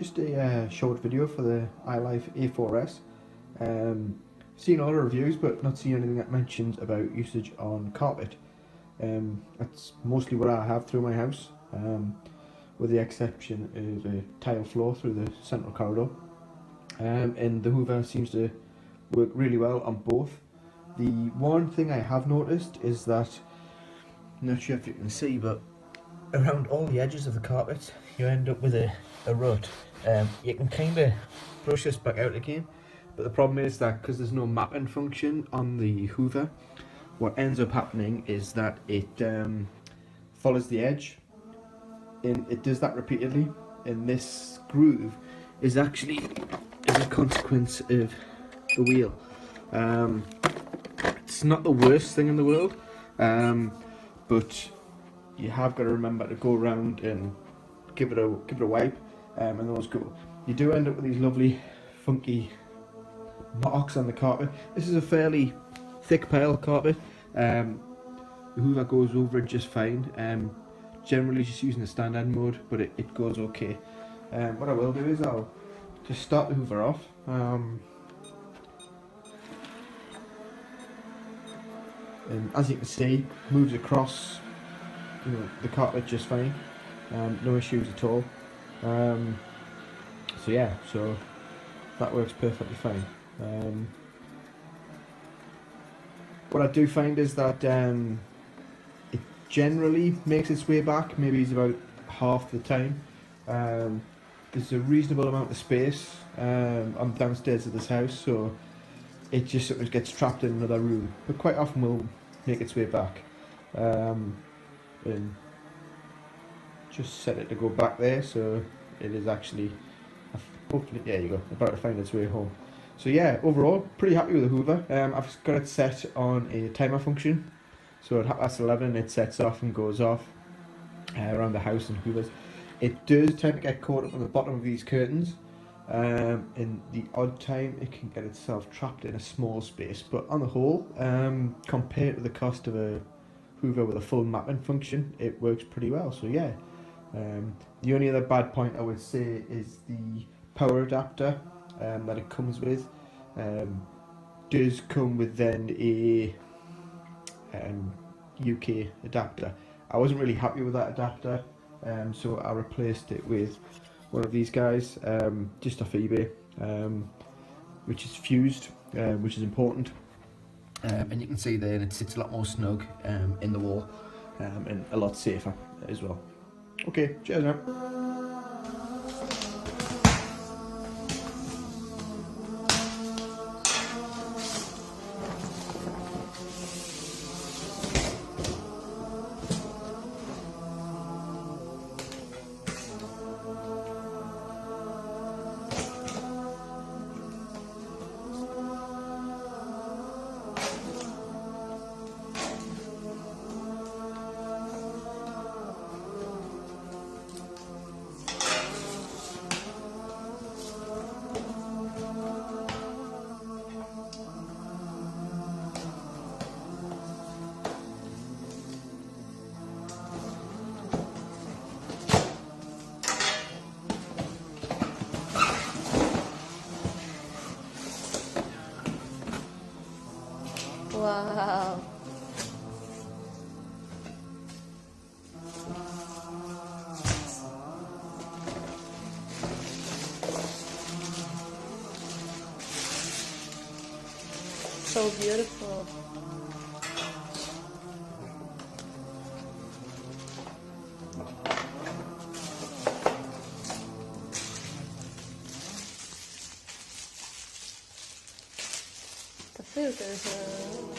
just a short video for the ILIFE A4s. Seen all the reviews but not seen anything that mentions about usage on carpet. That's mostly what I have through my house, with the exception of a tile floor through the central corridor. And the Hoover seems to work really well on both. The one thing I have noticed is that, I'm not sure if you can see, but around all the edges of the carpet you end up with a rut. You can kind of brush this back out again, but the problem is that because there's no mapping function on the Hoover, what ends up happening is that it follows the edge, and it does that repeatedly, and this groove is actually a consequence of the wheel. It's not the worst thing in the world, but you have got to remember to go around and give it a wipe, and those go. You do end up with these lovely funky marks on the carpet. This is a fairly thick pile carpet. The Hoover goes over it just fine. Generally just using the stand-end mode, but it goes okay. What I will do is I'll just start the Hoover off. And as you can see, moves across the carpet just fine. No issues at all. So yeah, so that works perfectly fine. What I do find is that it generally makes its way back, maybe it's about half the time. There's a reasonable amount of space on downstairs of this house, so it just sort of gets trapped in another room, but quite often will make its way back. And just set it to go back there, so it is actually, hopefully, there you go, about to find its way home. So yeah, overall, pretty happy with the Hoover. I've got it set on a timer function, so at 11:30 it sets off and goes off around the house and hoovers. It does tend to get caught up on the bottom of these curtains. In the odd time it can get itself trapped in a small space, but on the whole, compared to the cost of a Hoover with a full mapping function, it works pretty well. So yeah, the only other bad point I would say is the power adapter that it comes with. Does come with then a UK adapter. I wasn't really happy with that adapter, so I replaced it with one of these guys, just off eBay, which is fused, which is important, and you can see there it sits a lot more snug in the wall, and a lot safer as well. Okay, cheers now. Wow. So beautiful. The filters are